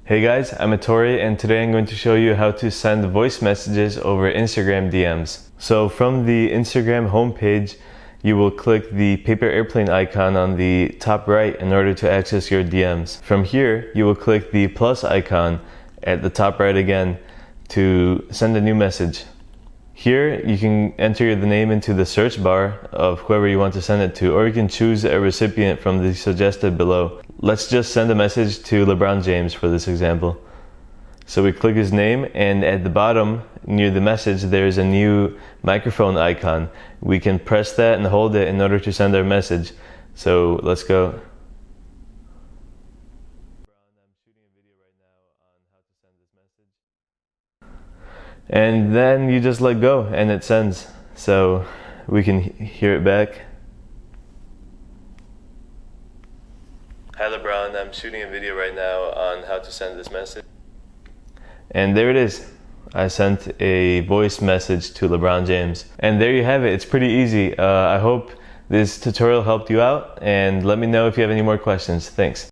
Hey guys, I'm Ettore and today I'm going to show you how to send voice messages over Instagram DMs. So from the Instagram homepage, you will click the paper airplane icon on the top right in order to access your DMs. From here, you will click the plus icon at the top right again to send a new message. Here, you can enter the name into the search bar of whoever you want to send it to, or you can choose a recipient from the suggested below. Let's just send a message to LeBron James for this example. So we click his name, and at the bottom near the message there's a new microphone icon. We can press that and hold it in order to send our message. So let's go. And then you just let go and it sends. So we can hear it back. Hi LeBron, I'm shooting a video right now on how to send this message. And there it is. I sent a voice message to LeBron James. And there you have it. It's pretty easy. I hope this tutorial helped you out, and let me know if you have any more questions. Thanks.